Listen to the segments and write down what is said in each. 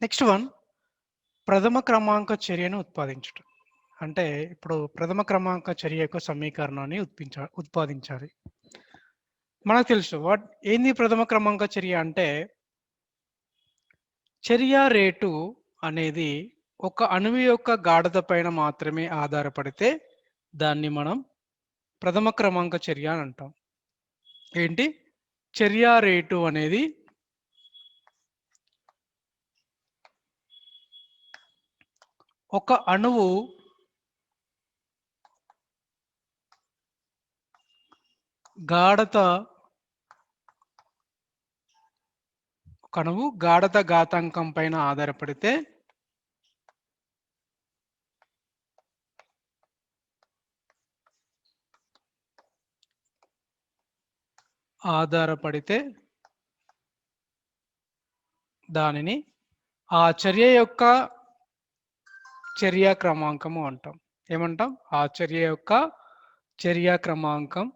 Next one ప్రథమ క్రమాంక చర్యను ఉత్పాదించటం. అంటే ఇప్పుడు ప్రథమ క్రమాంక చర్య యొక్క సమీకరణాన్ని ఉత్పాదించాలి. మనకు తెలుసు ఏంది ప్రథమ క్రమాంక చర్య అంటే చర్య రేటు అనేది ఒక అణువు యొక్క గాఢత పైన మాత్రమే ఆధారపడితే దాన్ని మనం ప్రథమ క్రమాంక చర్య అని అంటాం. ఏంటి? చర్య రేటు అనేది ఒక అణువు గాఢత ఘాతాంకం పైన ఆధారపడితే దానిని ఆ చర్య యొక్క చర్య క్రమాంకము అంటాం. ఏమంటాం? ఆ చర్య యొక్క చర్య క్రమాంకం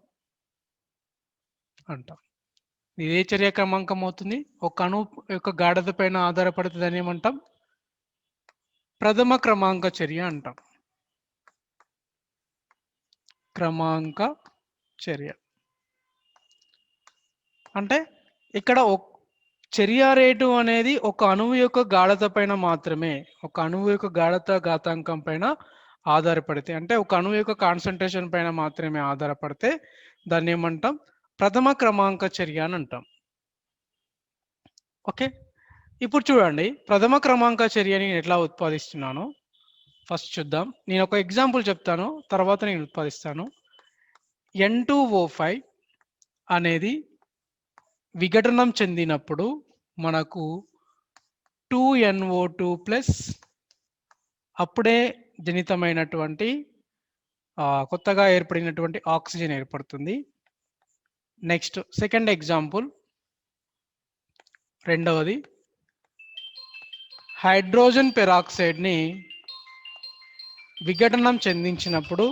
అంటాం. ఇదే చర్య క్రమాంకం అవుతుంది. ఒక అణువు యొక్క గాఢత పైన ఆధారపడితే దాన్ని ఏమంటాం? ప్రథమ క్రమాంక చర్య అంటాం. క్రమాంక చర్య అంటే ఇక్కడ చర్య రేటు అనేది ఒక అణువు యొక్క గాఢత పైన మాత్రమే, ఒక అణువు యొక్క గాఢత ఘాతాంకం పైన ఆధారపడితే, అంటే ఒక అణువు యొక్క కాన్సన్ట్రేషన్ పైన మాత్రమే ఆధారపడితే దాన్ని ఏమంటాం? ప్రథమ క్రమాంక చర్య అని అంటాం. ఓకే, ఇప్పుడు చూడండి ప్రథమ క్రమాంక చర్యని ఎట్లా ఉత్పాదిస్తున్నాను ఫస్ట్ చూద్దాం. నేను ఒక ఎగ్జాంపుల్ చెప్తాను, తర్వాత నేను ఉత్పాదిస్తాను. N2O5 అనేది విఘటనం చెందినప్పుడు మనకు 2NO2 ప్లస్ అప్పుడే జనితమైనటువంటి కొత్తగా ఏర్పడినటువంటి ఆక్సిజన్ ఏర్పడుతుంది. నెక్స్ట్ సెకండ్ ఎగ్జాంపుల్, రెండవది హైడ్రోజన్ పెరాక్సైడ్ని విఘటనం చెందించినప్పుడు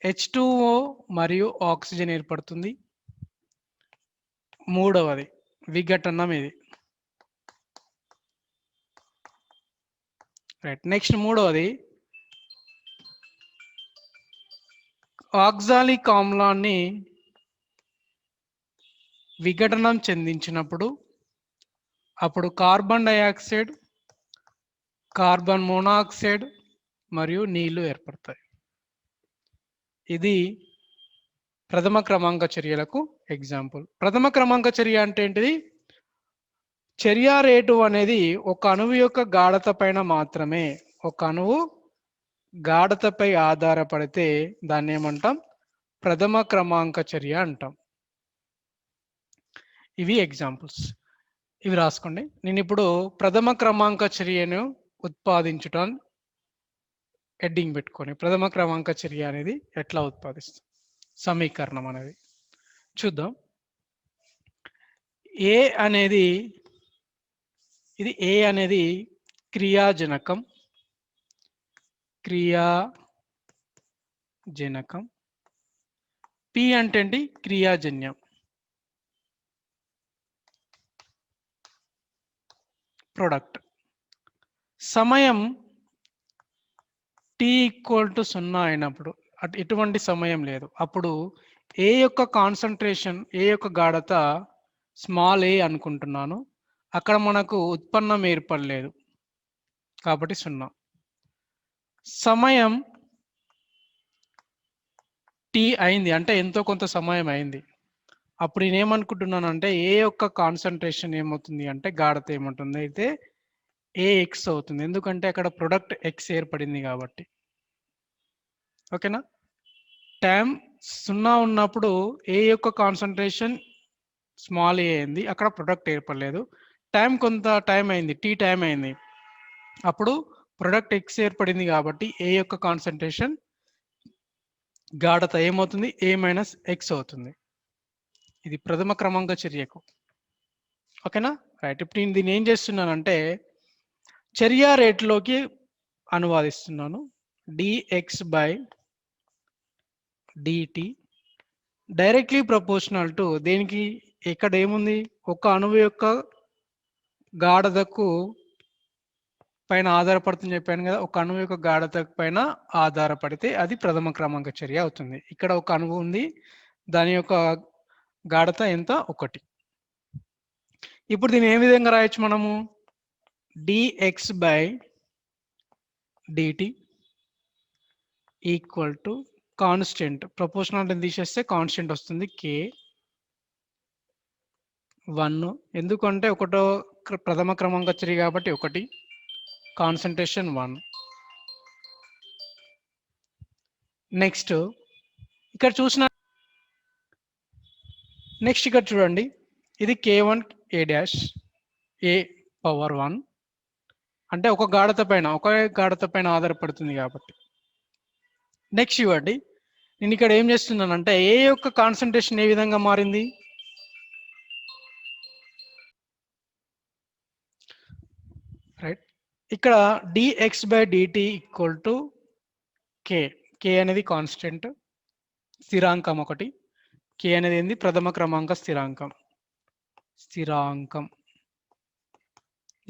H2O మరియు ఆక్సిజన్ ఏర్పడుతుంది. మూడవది విఘటనం ఇది. రైట్. నెక్స్ట్ మూడవది ఆక్సాలిక్ ఆమ్లాన్ని విఘటనం చెందించినప్పుడు అప్పుడు కార్బన్ డయాక్సైడ్, కార్బన్ మోనాక్సైడ్ మరియు నీళ్లు ఏర్పడతాయి. ఇది ప్రథమ క్రమాంక చర్యలకు ఎగ్జాంపుల్. ప్రథమ క్రమాంక చర్య అంటే ఏంటిది? చర్య రేటు అనేది ఒక అణువు యొక్క గాఢత పైన మాత్రమే, ఒక అణువు గాఢతపై ఆధారపడితే దాన్ని ఏమంటాం? ప్రథమ క్రమాంక చర్య అంటాం. ఇవి ఎగ్జాంపుల్స్, ఇవి రాసుకోండి. నేను ఇప్పుడు ప్రథమ క్రమాంక చర్యను ఉత్పాదించటం హెడ్డింగ్ పెట్టుకొని ప్రథమ క్రమాంక చర్య అనేది ఎట్లా ఉత్పాదిస్తాం సమీకరణం అనేది చూద్దాం. ఏ అనేది క్రియాజనకం, పి అంటే ఏంటి? క్రియాజన్యం, ప్రొడక్ట్. సమయం t=0 అయినప్పుడు, ఎటువంటి సమయం లేదు, అప్పుడు ఏ యొక్క కాన్సన్ట్రేషన్, ఏ యొక్క గాఢత స్మాల్ ఏ అనుకుంటున్నాను, అక్కడ మనకు ఉత్పన్నం ఏర్పడలేదు కాబట్టి 0. సమయం t అయింది అంటే ఎంతో కొంత సమయం అయింది, అప్పుడు నేనేమనుకుంటున్నాను అంటే ఏ యొక్క కాన్సన్ట్రేషన్ ఏమవుతుంది అంటే గాఢత ఏముంటుంది అయితే AX అవుతుంది, ఎందుకంటే అక్కడ ప్రొడక్ట్ X ఏర్పడింది కాబట్టి. ఓకేనా? టైం 0 ఉన్నప్పుడు ఏ యొక్క కాన్సన్ట్రేషన్ స్మాల్ ఏ అయింది, అక్కడ ప్రొడక్ట్ ఏర్పడలేదు. కొంత టైం అయింది, T టైం అయింది, అప్పుడు ప్రొడక్ట్ X ఏర్పడింది కాబట్టి ఏ యొక్క కాన్సన్ట్రేషన్ గాఢత ఏమవుతుంది? A-X అవుతుంది. ఇది ప్రథమ క్రమాంక చర్యకు. ఓకేనా? రైట్. ఇప్పుడు నేను దీన్ని ఏం చేస్తున్నానంటే చర్య రేట్లోకి అనువాదిస్తున్నాను. dx/dt డైరెక్ట్లీ ప్రపోర్షనల్ టు దేనికి, ఇక్కడ ఏముంది, ఒక అణువు యొక్క గాఢతకు పైన ఆధారపడుతుంది చెప్పాను కదా. ఒక అణువు యొక్క గాఢత పైన ఆధారపడితే అది ప్రథమ క్రమాంక చర్య అవుతుంది. ఇక్కడ ఒక అణువు ఉంది, దాని యొక్క గాఢత ఎంత, 1. ఇప్పుడు దీన్ని ఏ విధంగా రాయొచ్చు మనము, dx/dt ఈక్వల్ టు కాన్స్టెంట్, ప్రపోర్షనాలిటీని తీసేస్తే కాన్స్టెంట్ వస్తుంది k1. ఎందుకంటే ఒకటో ప్రథమ క్రమాంక చర్య కాబట్టి 1, కాన్సంట్రేషన్ 1. నెక్స్ట్ ఇక్కడ చూడండి, ఇది k1 a'(a⁻1) అంటే ఒక గాఢత పైన ఆధారపడుతుంది కాబట్టి. నెక్స్ట్ చూడండి, నేను ఇక్కడ ఏం చేస్తున్నానంటే ఏ యొక్క కాన్సంట్రేషన్ ఏ విధంగా మారింది, రైట్. ఇక్కడ dx/dt ఈక్వల్ టు k అనేది కాన్స్టెంట్ స్థిరాంకం, 1. k అనేది ఏంది, ప్రథమ క్రమాంక స్థిరాంకం.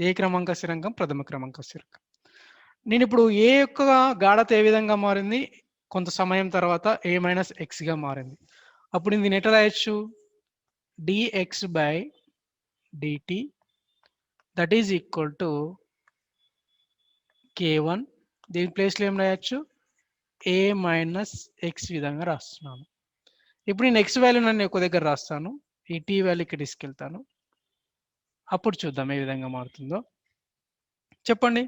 ఏ క్రమాంక స్థిరాంకం, ప్రథమ క్రమాంక స్థిరాంకం. నేను ఇప్పుడు ఏ యొక్క గాఢత ఏ విధంగా మారింది, కొంత సమయం తర్వాత a-x గా మారింది. అప్పుడు దీన్ని ఎట్లా రాయొచ్చు, dx/dt that is equal to k1, దీని ప్లేస్లో ఏం రాయొచ్చు, a-x విధంగా రాస్తున్నాను. ఇప్పుడు నేను x వాల్యూ నన్ను ఒక దగ్గర రాస్తాను, ఈ t వాల్యూకి తీసుకెళ్తాను, అప్పుడు చూద్దాం ఏ విధంగా మారుతుందో. చెప్పండి,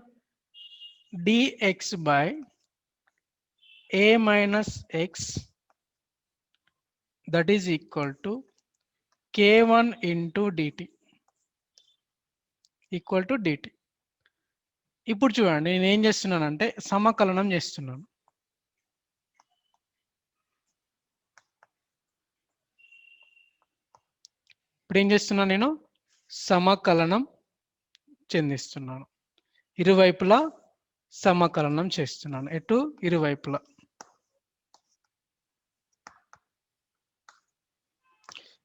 dx/a-x that is equal to k1 into dt equal to dt. ఇప్పుడు చూడండి, నేను ఏం చేస్తున్నానంటే సమకలనం చేస్తున్నాను. ఇప్పుడు ఏం చేస్తున్నాను, నేను సమకలనం చెందిస్తున్నాను, ఇరువైపులా సమకలనం చేస్తున్నాను. ఎటు, ఇరువైపులా.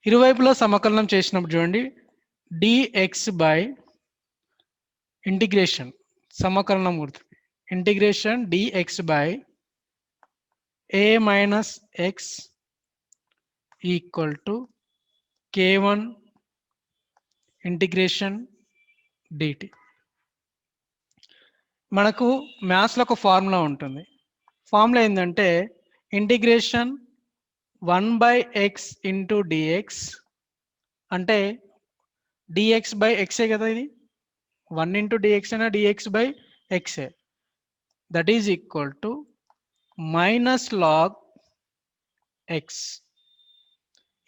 ఇరువైపులా సమకలనం చేసినప్పుడు చూడండి, dx/ఇంటిగ్రేషన్ సమకలనం గుర్తుంది, integration dx/a-x equal to k1 integration dt. మనకు మ్యాథ్స్లో ఒక ఫార్ములా ఉంటుంది. ఫార్ములా ఏంటంటే ఇంటిగ్రేషన్ 1/x ఇంటూ dx అంటే dx/x కదా, ఇది 1 ఇంటూ dx అయినా dx/x, that is equal to -log x.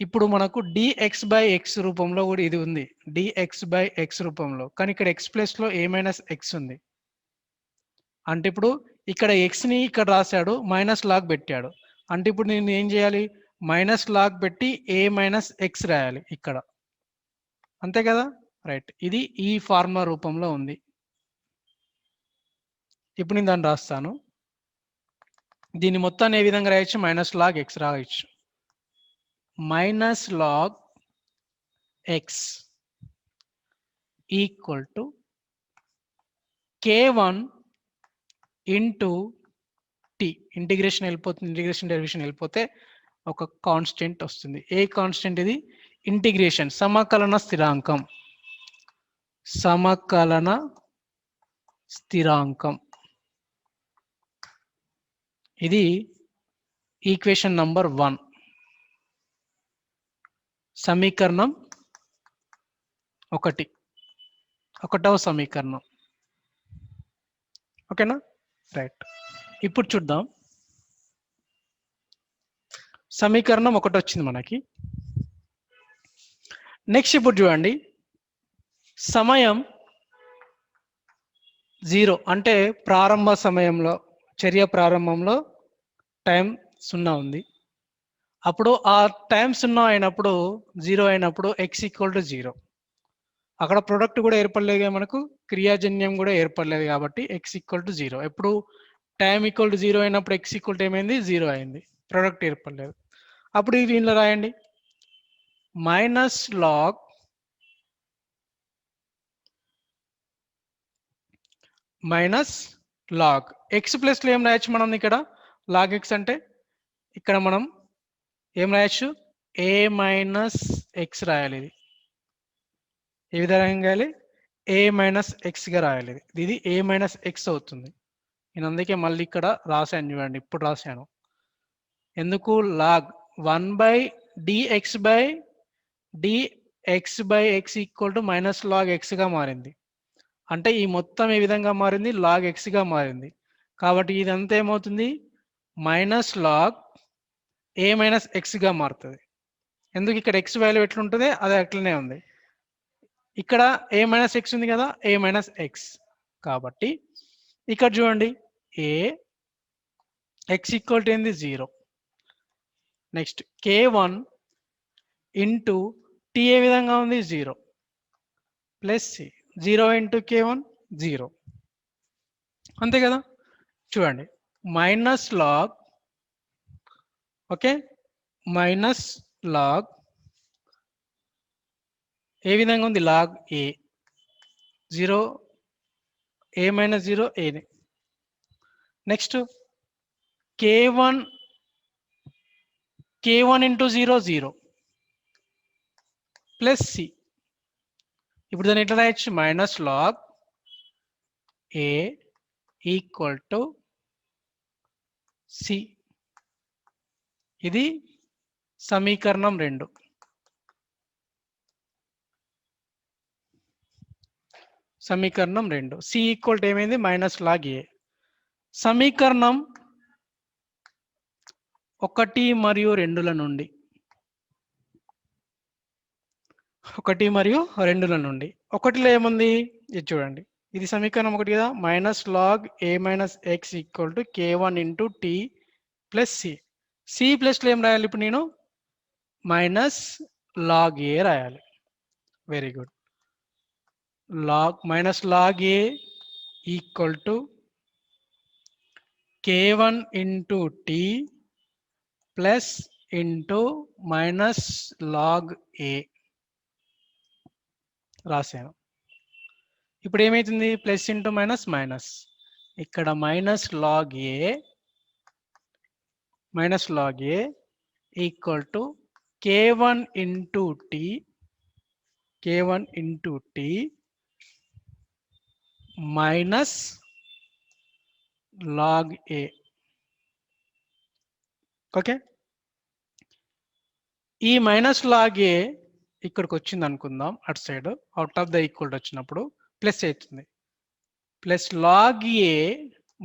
ఇప్పుడు మనకు dx/x రూపంలో కూడా ఇది ఉంది, dx/x రూపంలో, కానీ ఇక్కడ x ప్లస్లో a-x ఉంది. అంటే ఇప్పుడు ఇక్కడ xని ఇక్కడ రాశాడు, -log పెట్టాడు. అంటే ఇప్పుడు నేను ఏం చేయాలి, -log పెట్టి a-x రాయాలి ఇక్కడ, అంతే కదా, రైట్. ఇది ఈ ఫార్ములా రూపంలో ఉంది. ఇప్పుడు నేను దాన్ని రాస్తాను. దీన్ని మొత్తాన్ని ఏ విధంగా రాయొచ్చు, -log x రాయొచ్చు. -log x equal to k1 into t. Integration వెళ్ళిపోతుంది, ఇంటిగ్రేషన్ డెరివేషన్ వెళ్ళిపోతే ఒక కాన్స్టెంట్ వస్తుంది. ఏ కాన్స్టెంట్ ఇది, ఇంటిగ్రేషన్ సమకలన స్థిరాంకం, సమకలన స్థిరాంకం. ఇది ఈక్వేషన్ నంబర్ 1, సమీకరణం 1, 1వ సమీకరణం. ఓకేనా, రైట్. ఇప్పుడు చూద్దాం, సమీకరణం 1 వచ్చింది మనకి. నెక్స్ట్ ఇప్పుడు చూడండి, సమయం 0 అంటే ప్రారంభ సమయంలో, చర్య ప్రారంభంలో టైం 0 ఉంది. అప్పుడు ఆ టైం 0 అయినప్పుడు, 0 అయినప్పుడు x ఈక్వల్ టు 0. అక్కడ ప్రొడక్ట్ కూడా ఏర్పడలేదు మనకు, క్రియాజన్యం కూడా ఏర్పడలేదు కాబట్టి x ఈక్వల్ టు 0. ఎప్పుడు టైం ఈక్వల్ టు 0 అయినప్పుడు x ఈక్వల్ టు ఏమైంది, 0 అయింది, ప్రొడక్ట్ ఏర్పడలేదు. అప్పుడు ఇది దీనిలో రాయండి, మైనస్ లాగ్ ఎక్స్ ప్లస్లో ఏం రాయొచ్చు మనం ఇక్కడ, లాగ్ ఎక్స్ అంటే ఇక్కడ మనం ఏం రాయొచ్చు, ఏ మైనస్ ఎక్స్ రాయాలి. ఇది ఏ విధంగా రాయాలి, ఏ మైనస్ ఎక్స్గా రాయాలి. ఇది ఏ మైనస్ ఎక్స్ అవుతుంది. నేను అందుకే మళ్ళీ ఇక్కడ రాశాను చూడండి, ఇప్పుడు రాశాను. ఎందుకు, log 1/dx/dx equal to minus log ఎక్స్గా మారింది. అంటే ఈ మొత్తం ఏ విధంగా మారింది, లాగ్ ఎక్స్గా మారింది. కాబట్టి ఇదంతా ఏమవుతుంది, మైనస్ లాగ్ ఏ మైనస్ ఎక్స్గా మారుతుంది. ఎందుకు, ఇక్కడ ఎక్స్ వాల్యూ ఎట్లుంటుంది అది అట్లనే ఉంది. ఇక్కడ ఏ మైనస్ ఎక్స్ ఉంది కదా, ఏ మైనస్ ఎక్స్. కాబట్టి ఇక్కడ చూడండి, ఏ ఎక్స్ ఈక్వల్ టు ఏంది 0. నెక్స్ట్ k1 ఇంటూ టీ ఏ విధంగా ఉంది 0 ప్లస్ సి, 0 ఇంటూ k1 0. అంతే కదా. చూడండి, minus log, okay, minus log A విధంగా ఉంది, లాగ్ ఏ 0, ఏ మైనస్ 0 ఏనే. Next k1 into 0 0 plus C. ఇప్పుడు దాన్ని ఎట్లా రాయొచ్చు, minus log A equal to C. ఇది సమీకరణం 2. సమీకరణం 2 సి ఈక్వల్ టు ఏమైంది, మైనస్ లాగ్ ఏ. సమీకరణం 1 మరియు 2ల నుండి, 1 మరియు 2ల నుండి, 1లో ఏముంది ఇది చూడండి, ఇది సమీకరణం 1 కదా, minus log A minus X equal to k1 into T plus C. C ప్లస్లో ఏం రాయాలి ఇప్పుడు నేను, మైనస్ లాగ్ ఏ రాయాలి. Very good. Minus log A equal to k1 into T plus into minus log A రాశాను. ఇప్పుడు ఏమైతుంది, plus into minus minus. ఇక్కడ minus log A equal to k1 into T minus log A. Okay, ఈ minus log A ఇక్కడికి వచ్చింది అనుకుందాం, అటు side out of the equal వచ్చినప్పుడు ప్లస్ అవుతుంది. Plus log A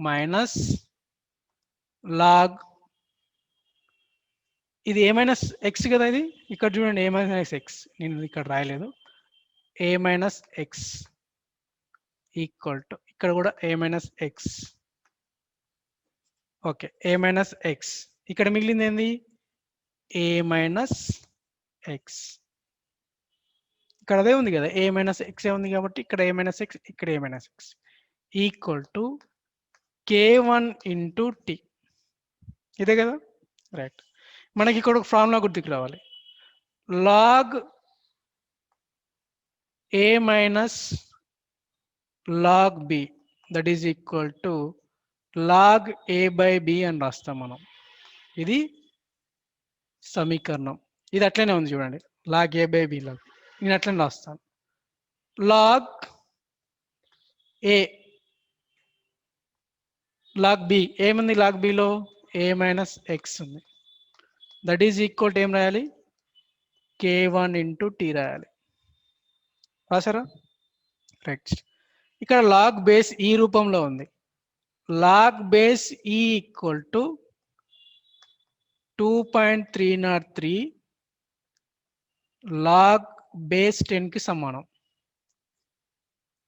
minus log, ఇది ఏ మైనస్ ఎక్స్ కదా, ఇది ఇక్కడ చూడండి ఏ మైనస్ ఎక్స్, నేను ఇక్కడ రాయలేదు. ఏ మైనస్ ఎక్స్ ఈక్వల్ టు, ఇక్కడ కూడా ఏ మైనస్ ఎక్స్. ఓకే, ఏ మైనస్ ఎక్స్. ఇక్కడ మిగిలింది ఏంది, ఏ మైనస్ ఎక్స్. ఇక్కడ అదే ఉంది కదా, ఏ మైనస్ ఎక్స్ ఉంది కాబట్టి ఇక్కడ ఏ మైనస్ ఎక్స్, ఇక్కడ A minus X equal to k1 into T. ఇదే కదా, రైట్. మనకి ఇక్కడ ఒక ఫార్ములా గుర్తుకు రావాలి, log A minus log B that is equal to log A by B అని రాస్తాం మనం. ఇది సమీకరణం, ఇది అట్లనే ఉంది చూడండి, log A by B log. నేను అట్లనే రాస్తాను, లాగ్ ఏ లాగ్ బి ఏముంది, లాగ్ బిలో ఏ మైనస్ ఎక్స్ ఉంది. దట్ ఈజ్ ఈక్వల్ టు ఏం రాయాలి, k1 ఇంటూ టీ రాయాలి. రాసారా, రైట్. ఇక్కడ లాగ్ బేస్ ఈ రూపంలో ఉంది, లాగ్ బేస్ ఈ ఈక్వల్ టు 2.303 లాగ్ బేస్ 10కి సమానం.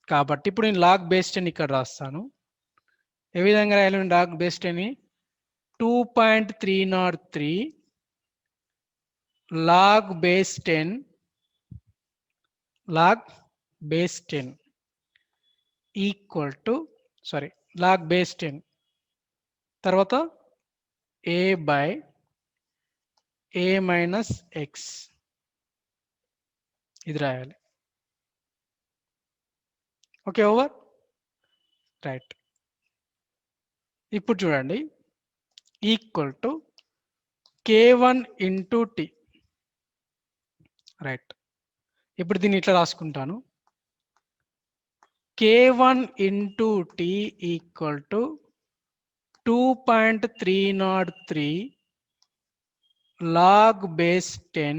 కాబట్టి ఇప్పుడు నేను లాగ్ బేస్ 10 ఇక్కడ రాస్తాను. ఏ విధంగా రాయాలి, log base 10 2.303 log base 10 equal to, log base 10 తర్వాత a by a minus x ఇది రాయాలి. Okay, over. రైట్. ఇప్పుడు చూడండి, equal to k1 into t. Right. ఇప్పుడు దీన్ని ఇట్లా రాసుకుంటాను, k1 into t equal to 2.303 log base 10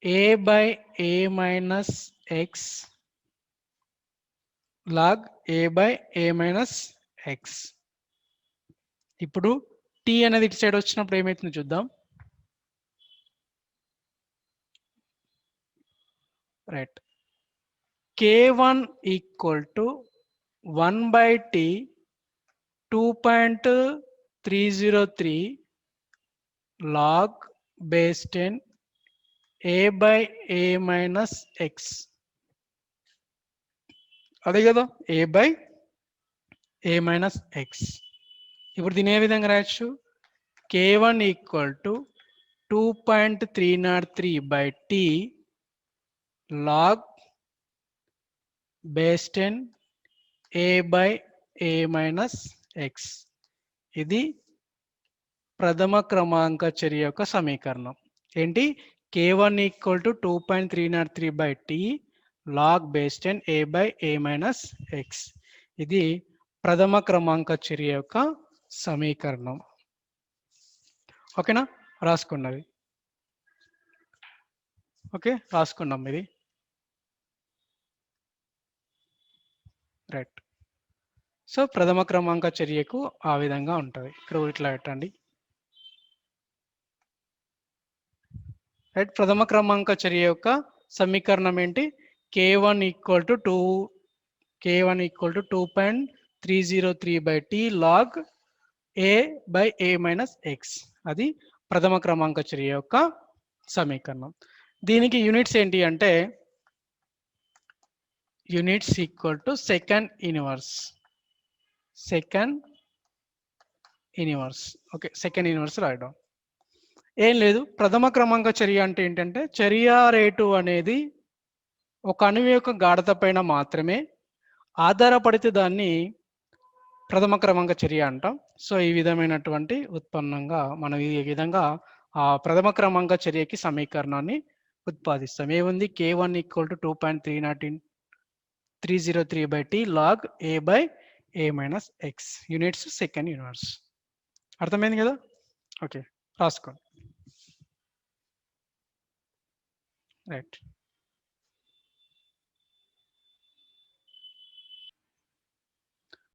a by a minus x log a by a minus x. ఇప్పుడు t అనేది ఇటు సైడ్ వచ్చినప్పుడు ఏమవుతుందో చూద్దాం. Right. k1 equal to 1 by t 2.303 log base 10 a by a minus x. అదే కదా, a by a minus x. ఇప్పుడు దీని ఏ విధంగా రాయొచ్చు, k1 equal to 2.303 by t log base 10 a by a minus x. ఇది ప్రథమ క్రమాంక చర్య యొక్క సమీకరణం. ఏంటి, k1 equal to 2.303 by t log base 10 a by a minus x. ఇది ప్రథమ క్రమాంక చర్య యొక్క సమీకరణం. ఓకేనా, రాసుకున్నది. ఓకే, రాసుకున్నాం ఇది. రైట్. సో ప్రథమ క్రమాంక చర్యకు ఆ విధంగా ఉంటుంది. ఇక్కడ ఇట్లా పెట్టండి. రైట్. ప్రథమ క్రమాంక చర్య యొక్క సమీకరణం ఏంటి, k1 equal to 2.303 by t log a by a minus x. అది ప్రథమ క్రమాంక చర్య యొక్క సమీకరణం. దీనికి యూనిట్స్ ఏంటి అంటే, units equal to second inverse. Okay, second inverse రాయడం ఏం లేదు. ప్రథమ క్రమాంక చర్య అంటే ఏంటంటే, చర్య రేటు అనేది ఒక అణువు యొక్క గాఢత పైన మాత్రమే ఆధారపడితే దాన్ని ప్రథమ క్రమాంక చర్య అంటాం. సో ఈ విధమైనటువంటి ఉత్పన్నంగా మనం ఈ విధంగా ఆ ప్రథమ క్రమాంక చర్యకి సమీకరణాన్ని ఉత్పాదిస్తాం. ఏముంది, k1 equal to 2.303 by t log a by a minus x. Units second inverse. అర్థమైంది కదా. ఓకే, రాసుకోండి. రైట్.